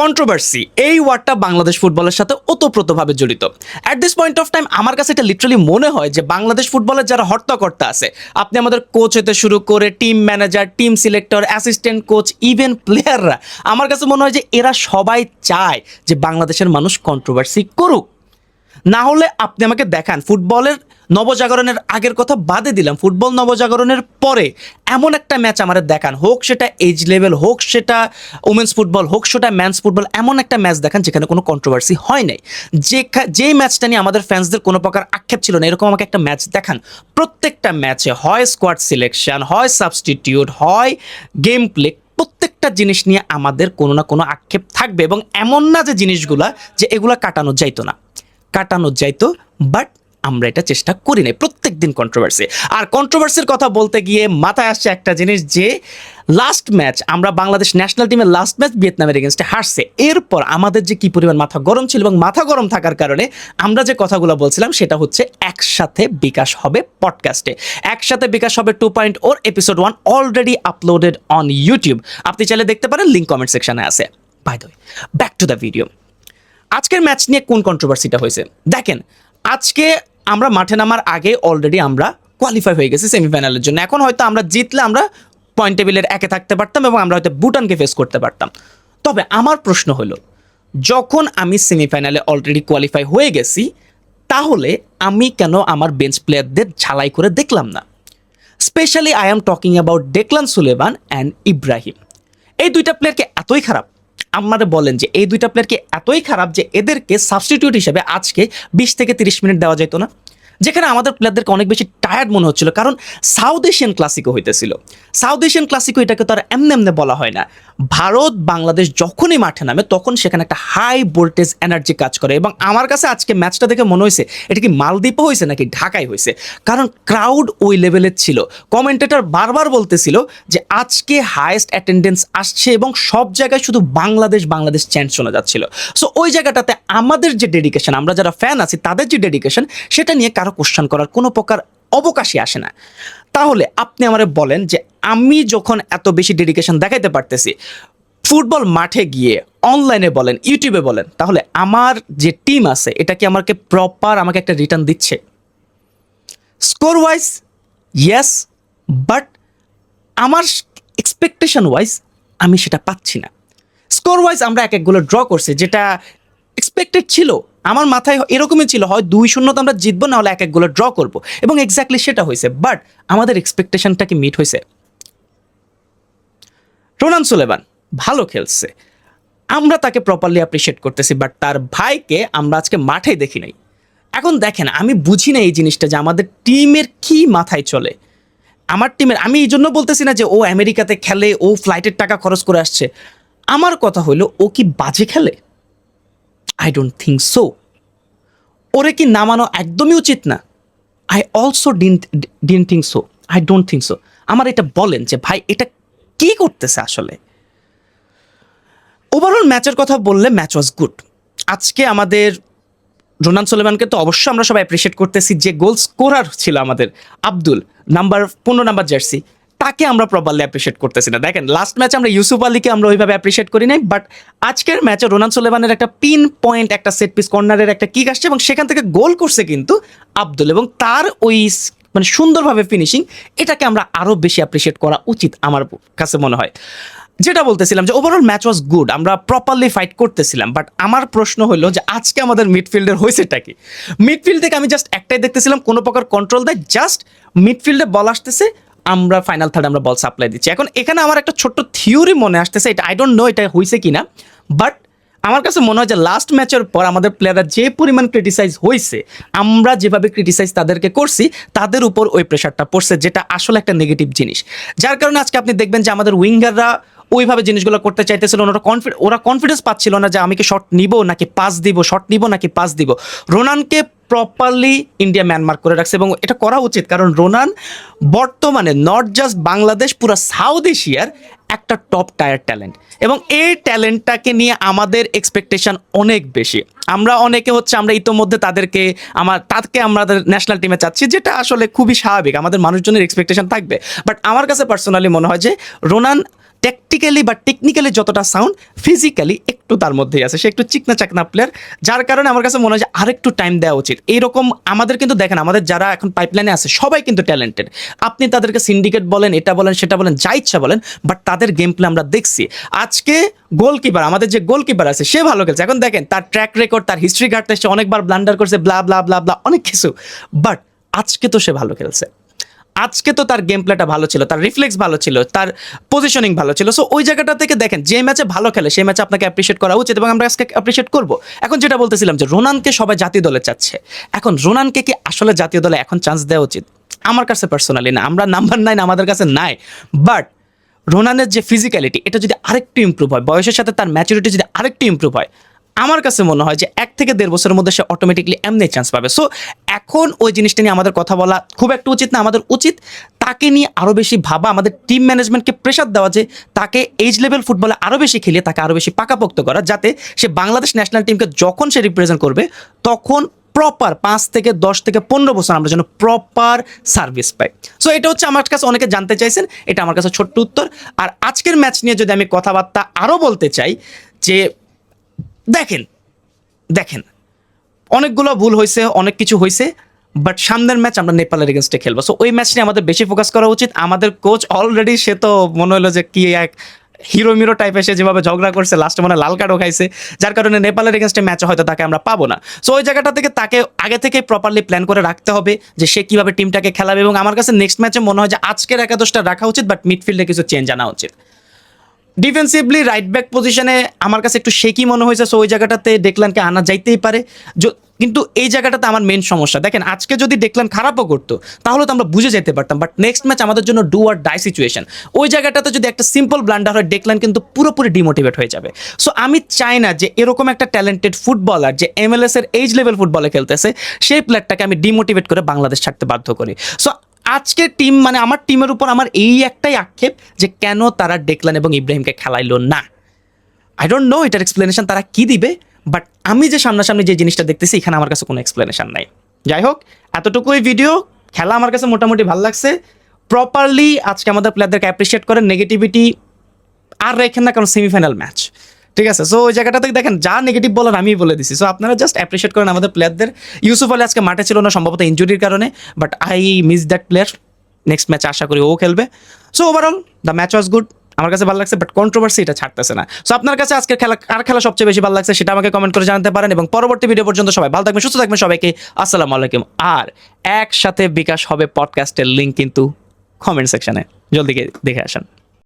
Controversy এই ওয়ার্ডটা বাংলাদেশ ফুটবলের সাথে ওতপ্রোতভাবে জড়িত। At this point of time আমার কাছে এটা লিটারালি মনে হয় যে বাংলাদেশ ফুটবলের যারা হর্তাকর্তা আছে, আপনি আমাদের কোচ হতে শুরু করে team manager, team selector, assistant coach, even প্লেয়াররা, আমার কাছে মনে হয় যে এরা সবাই চায় যে বাংলাদেশের মানুষ কন্ট্রোভার্সি করুক। না হলে আপনি আমাকে দেখান ফুটবলের নবজাগরণের আগের কথা বাদে দিলাম, ফুটবল নবজাগরণের পরে এমন একটা ম্যাচ আমাদের দেখান, হোক সেটা এজ লেভেল, হোক সেটা উমেন্স ফুটবল, হোক সেটা ম্যানস ফুটবল, এমন একটা ম্যাচ দেখান যেখানে কোনো কন্ট্রোভার্সি হয় নাই, যেই ম্যাচটা নিয়ে আমাদের ফ্যান্সদের কোনো প্রকার আক্ষেপ ছিল না, এরকম আমাকে একটা ম্যাচ দেখান। প্রত্যেকটা ম্যাচে হয় স্কোয়াড সিলেকশন, হয় সাবস্টিটিউট, হয় গেম প্লে, প্রত্যেকটা জিনিস নিয়ে আমাদের কোনো না কোনো আক্ষেপ থাকবে। এবং এমন না যে জিনিসগুলা যে এগুলা কাটানো যাইতো না, কাটানো যাইতো, বাট আমরা এটা চেষ্টা করি নাই। প্রত্যেক দিন কন্ট্রোভার্সি। আর কন্ট্রোভার্সির কথা বলতে গিয়ে মাথায় আসছে একটা জিনিস, যে লাস্ট ম্যাচ আমরা বাংলাদেশ ন্যাশনাল টিমের লাস্ট ম্যাচ ভিয়েতনামের এগেনস্টে হারছে, এরপর আমাদের যে কি পরিমাণ মাথা গরম ছিল, এবং মাথা গরম থাকার কারণে আমরা যে কথাগুলো বলছিলাম সেটা হচ্ছে একসাথে বিকাশ হবে পডকাস্টে। একসাথে বিকাশ হবে 2.0 episode 1 already uploaded on YouTube, আপনি চাইলে দেখতে পারেন, লিঙ্ক কমেন্ট সেকশনে আছে। By the way, back to the video. আজকের ম্যাচ নিয়ে কোন কন্ট্রোভার্সিটা হয়েছে দেখেন। আজকে আমরা মাঠে নামার আগে অলরেডি আমরা কোয়ালিফাই হয়ে গেছি সেমিফাইনালের জন্য। এখন হয়তো আমরা জিতলে আমরা পয়েন্ট টেবিলের একে থাকতে পারতাম এবং আমরা হয়তো ভুটানকে ফেস করতে পারতাম। তবে আমার প্রশ্ন হলো, যখন আমি সেমিফাইনালে অলরেডি কোয়ালিফাই হয়ে গেছি, তাহলে আমি কেন আমার বেঞ্চ প্লেয়ারদের ঝালাই করে দেখলাম না? Specially I am talking about Declan Suleman and Ibrahim. এই দুইটা প্লেয়ারকে এতই খারাপ, আমাদের বলেন যে এই দুইটা প্লেয়ারকে এতই খারাপ যে এদেরকে সাবস্টিটিউট হিসেবে আজকে 20 থেকে 30 মিনিট দেওয়া যেত না? যেখানে আমাদের প্লেয়ারদেরকে অনেক বেশি টায়ার্ড মনে হচ্ছিল, কারণ সাউথ এশিয়ান ক্লাসিকো হইতেছিল। সাউথ এশিয়ান ক্লাসিকো এটাকে তো আর এমনি এমনি বলা হয় না। ভারত বাংলাদেশ যখনই মাঠে নামে তখন সেখানে একটা হাই ভোল্টেজ এনার্জি কাজ করে, এবং আমার কাছে আজকে ম্যাচটা দেখে মনে হয়েছে এটা কি মালদ্বীপে হয়েছে নাকি ঢাকায় হয়েছে, কারণ ক্রাউড ওই লেভেলের ছিল। কমেন্টেটর বারবার বলতেছিল যে আজকে হাইয়েস্ট অ্যাটেন্ডেন্স আসছে এবং সব জায়গায় শুধু বাংলাদেশ বাংলাদেশ চ্যান্ট শোনা যাচ্ছিল। সো ওই জায়গাটাতে আমাদের যে ডেডিকেশন, আমরা যারা ফ্যান আছি তাদের যে ডেডিকেশন, সেটা নিয়ে কারো কোশ্চেন করার কোনো প্রকার অবকাশই আসে না। তাহলে আপনি আমারে বলেন যে আমি যখন এত বেশি ডেডিকেশন দেখাইতে পারতেছি ফুটবল মাঠে গিয়ে, অনলাইনে বলেন, ইউটিউবে বলেন, তাহলে আমার যে টিম আছে এটা কি আমাকে প্রপার আমাকে একটা রিটার্ন দিচ্ছে? স্কোর ওয়াইজ ইয়েস, বাট আমার এক্সপেকটেশন ওয়াইজ আমি সেটা পাচ্ছি না। স্কোর ওয়াইজ আমরা এক একগুলো ড্র করছি, যেটা এক্সপেক্টেড ছিল, আমার মাথায় এরকমই ছিল, হয় 2-0 আমরা জিতবো, না হলে এক একগুলো ড্র করবো, এবং এক্স্যাক্টলি সেটা হয়েছে। বাট আমাদের এক্সপেকটেশনটা কি মিট হয়েছে? রোনান সুলেমান ভালো খেলছে, আমরা তাকে প্রপারলি অ্যাপ্রিসিয়েট করতেছি, বাট তার ভাইকে আমরা আজকে মাঠেই দেখি নাই। এখন দেখেন, আমি বুঝি না এই জিনিসটা যে আমাদের টিমের কি মাথায় চলে। আমার টিমের, আমি এই জন্য বলতেছি না যে ও আমেরিকাতে খেলে, ও ফ্লাইটের টাকা খরচ করে আসছে। আমার কথা হলো, ও কি বাজে খেলে? I don't think so. ওরে কি নামানো একদমই উচিত না? I also didn't think so, I don't think so. আমার এটা বলেন যে ভাই এটা কি করতেছে আসলে। ওভারঅল ম্যাচের কথা বললে ম্যাচ ওয়াজ গুড। আজকে আমাদের রোনান সুলেমানকে তো অবশ্যই আমরা সবাই অ্যাপ্রিসিয়েট করতেছি, যে গোল স্কোরার ছিল আমাদের আব্দুল, নাম্বার 15 নাম্বার জার্সি, তাকে আমরা প্রপারলি অ্যাপ্রিসিয়েট করতেছি না। দেখেন লাস্ট ম্যাচে আমরা ইউসুফ আলীকে আমরা ওইভাবে অ্যাপ্রিসিয়েট করি নাই, বাট আজকের ম্যাচে রোনান সুলেমানের একটা পিন পয়েন্ট, একটা সেট পিস কর্নারের একটা কিক আসছে এবং সেখান থেকে গোল করছে কিন্তু আব্দুল, এবং তার ওই মানে সুন্দরভাবে ফিনিশিং, এটাকে আমরা আরও বেশি অ্যাপ্রিসিয়েট করা উচিত আমার কাছে মনে হয়। যেটা বলতেছিলাম যে ওভারঅল ম্যাচ ওয়াজ গুড, আমরা প্রপারলি ফাইট করতেছিলাম, বাট আমার প্রশ্ন হলো যে আজকে আমাদের মিডফিল্ডের হয়েছেটা কি? মিডফিল্ড থেকে আমি জাস্ট একটাই দেখতেছিলাম, কোনো প্রকার কন্ট্রোল দেয়, জাস্ট মিডফিল্ডে বল আসতেছে, আমরা ফাইনাল থার্ড আমরা বল সাপ্লাই দিচ্ছি। এখন এখানে আমার একটা ছোট্ট থিওরি মনে আসতেছে, এটা আই ডোন্ট নো এটা হয়েছে কিনা, বাট আমার কাছে মনে হয় যে লাস্ট ম্যাচের পর আমাদের প্লেয়াররা যে পরিমাণ ক্রিটিসাইজ হয়েছে, আমরা যেভাবে ক্রিটিসাইজ তাদেরকে করছি, তাদের উপর ওই প্রেশারটা পড়ছে, যেটা আসলে একটা নেগেটিভ জিনিস। যার কারণে আজকে আপনি দেখবেন যে আমাদের উইঙ্গাররা ওইভাবে জিনিসগুলো করতে চাইতেছিল, ওরা কনফিডেন্স পাচ্ছিল না যে আমি কি শট নিব নাকি পাস দিব, শট নিব নাকি পাস দিব। রোনানকে প্রপারলি ইন্ডিয়া ম্যানমার্ক করে রাখছে, এবং এটা করা উচিত, কারণ রোনান বর্তমানে নট জাস্ট বাংলাদেশ, পুরো সাউথ এশিয়ার একটা টপ টায়ার ট্যালেন্ট, এবং এই ট্যালেন্টটাকে নিয়ে আমাদের এক্সপেকটেশন অনেক বেশি। আমরা অনেকে হচ্ছে আমরা ইতোমধ্যে তাকে আমাদের ন্যাশনাল টিমে চাচ্ছি, যেটা আসলে খুবই স্বাভাবিক, আমাদের মানুষজনের এক্সপেকটেশন থাকবে। বাট আমার কাছে পার্সোনালি মনে হয় যে রোনান ট্যাকটিক্যালি বা টেকনিক্যালি যতটা সাউন্ড, ফিজিক্যালি একটু তার মধ্যেই আছে। সে একটু চিকনা চাকনা প্লেয়ার, যার কারণে আমার কাছে মনে হয় যে আরেকটু টাইম দেওয়া উচিত। এইরকম আমাদের কিন্তু দেখেন, আমাদের যারা এখন পাইপলাইনে আছে সবাই কিন্তু ট্যালেন্টেড। আপনি তাদেরকে সিন্ডিকেট বলেন, এটা বলেন, সেটা বলেন, যা ইচ্ছা বলেন, বাট তাদের গেম প্লে আমরা দেখছি। আজকে গোলকিপার, আমাদের যে গোলকিপার আছে সে ভালো খেলছে। এখন দেখেন তার ট্র্যাক রেকর্ড, তার হিস্ট্রি ঘাটতে, সে অনেকবার ব্লান্ডার করছে, ব্লা ব্লা ব্লা ব্লা অনেক কিছু, বাট আজকে তো সে ভালো খেলছে। আজকে তো তার গেম প্লেটা ভালো ছিল, তার রিফ্লেক্স ভালো ছিল, তার পজিশনিং ভালো ছিল। সো ওই জায়গাটা থেকে দেখেন, যে ম্যাচে ভালো খেলে সেই ম্যাচে আপনাকে অ্যাপ্রিশিয়েট করা উচিত, এবং আমরা আজকে অ্যাপ্রিশিয়েট করবো। এখন যেটা বলতেছিলাম যে রোনানকে সবাই জাতীয় দলে চাচ্ছে, এখন রোনানকে কি আসলে জাতীয় দলে এখন চান্স দেওয়া উচিত? আমার কাছে পার্সোনালি না। আমরা নাম্বার 9 আমাদের কাছে নাই, বাট রোনানের যে ফিজিক্যালিটি, এটা যদি আরেকটু ইমপ্রুভ হয়, বয়সের সাথে তার ম্যাচুরিটি যদি আরেকটু ইমপ্রুভ হয়, আমার কাছে মনে হয় যে 1 থেকে 1.5 বছরের মধ্যে সে অটোমেটিকলি এমনি চান্স পাবে। সো এখন ওই জিনিসটা নিয়ে আমাদের কথা বলা খুব একটা উচিত না। আমাদের উচিত তাকে নিয়ে আরও বেশি ভাবা, আমাদের টিম ম্যানেজমেন্টকে প্রেশার দেওয়া যে তাকে এজ লেভেল ফুটবলে আরও বেশি খেলিয়ে তাকে আরও বেশি পাকাপোক্ত করা, যাতে সে বাংলাদেশ ন্যাশনাল টিমকে যখন সে রিপ্রেজেন্ট করবে তখন প্রপার 5 থেকে 10 থেকে 15 বছর আমরা যেন প্রপার সার্ভিস পাই। সো এটা হচ্ছে আমার কাছে অনেকে জানতে চাইছেন, এটা আমার কাছে ছোট্ট উত্তর। আর আজকের ম্যাচ নিয়ে যদি আমি কথাবার্তা আরও বলতে চাই, যে দেখেন দেখেন অনেকগুলো ভুল হয়েছে, অনেক কিছু হয়েছে, বাট সামনের ম্যাচ আমরা নেপালের এগেনস্টে খেলবো। সো ওই ম্যাচ নিয়ে আমাদের বেশি ফোকাস করা উচিত। আমাদের কোচ অলরেডি, সে তো মনে হলো যে কি এক হিরো মিরো টাইপ, এসে যেভাবে ঝগড়া করছে, লাস্টে মানে লাল কার্ডও খাইছে, যার কারণে নেপালের এগেনস্টে ম্যাচে হয়তো তাকে আমরা পাবো না। সো ওই জায়গাটা থেকে তাকে আগে থেকে প্রপারলি প্ল্যান করে রাখতে হবে যে সে কীভাবে টিমটাকে খেলাবে। এবং আমার কাছে নেক্সট ম্যাচে মনে হয় যে আজকের একাদশটা রাখা উচিত, বাট মিডফিল্ডে কিছু চেঞ্জ আনা উচিত। ডিফেন্সিভলি রাইট ব্যাক পজিশনে আমার কাছে একটু শেকি মনে হয়েছে। সো ওই জায়গাটাতে ডেকলানকে আনা যাইতেই পারে, কিন্তু এই জায়গাটাতে আমার মেন সমস্যা। দেখেন আজকে যদি ডেকলান খারাপও করতো তাহলে তো আমরা বুঝে যেতে পারতাম, বাট নেক্সট ম্যাচ আমাদের জন্য ডু আর ডাই সিচুয়েশন। ওই জায়গাটাতে যদি একটা সিম্পল ব্লান্ডার হয়, ডেকলান কিন্তু পুরোপুরি ডিমোটিভেট হয়ে যাবে। সো আমি চাই না যে এরকম একটা ট্যালেন্টেড ফুটবলার যে MLS এর এজ লেভেল ফুটবলে খেলতেছে, সেই প্লেয়ারটাকে আমি ডিমোটিভেট করে বাংলাদেশ ছাড়তে বাধ্য করি। সো আজকের টিম, মানে আমার টিমের উপর আমার এই একটাই আক্ষেপ যে কেন তারা ডেকলান এবং ইব্রাহিমকে খেলাইলো না। আই ডোন্ট নো এটার এক্সপ্লেনেশন তারা কি দিবে, বাট আমি যে সামনাসামনি যে জিনিসটা দেখতেছি এখানে আমার কাছে কোনো এক্সপ্লেনেশন নাই। যাই হোক, এতটুকুই ভিডিও। খেলা আমার কাছে মোটামুটি ভালো লাগছে। প্রপারলি আজকে আমাদের প্লেয়ারদেরকে অ্যাপ্রিসিয়েট করেন, নেগেটিভিটি আর রেখেন না, কারণ সেমিফাইনাল ম্যাচ, ঠিক আছে? সো ওই জায়গাটা থেকে দেখেন, যা নেগেটিভ বলার আমি বলে দিছি। সো আপনারা জাস্ট অ্যাপ্রিসিয়েট করেন আমাদের প্লেয়ারদের। ইউসুফ আলী আজকে মাঠে ছিল না, সম্ভবত ইনজুরির কারণে, but I miss that player. Next ম্যাচে আশা করি ও খেলবে। So overall the match was good, আমার কাছে ভালো লাগছে, বাট কন্ট্রোভার্সি এটা ছাড়তেছে না। সো আপনার কাছে আজকের খেলা, কার খেলা সবচেয়ে বেশি ভালো লাগছে সেটা আমাকে কমেন্ট করে জানাতে পারেন। এবং পরবর্তী ভিডিও পর্যন্ত সবাই ভালো থাকবেন, সুস্থ থাকবেন। সবাইকে আসসালামু আলাইকুম। আর একসাথে বিকাশ হবে পডকাস্টের লিঙ্ক কিন্তু কমেন্ট সেকশনে, জলদি দেখে আসেন।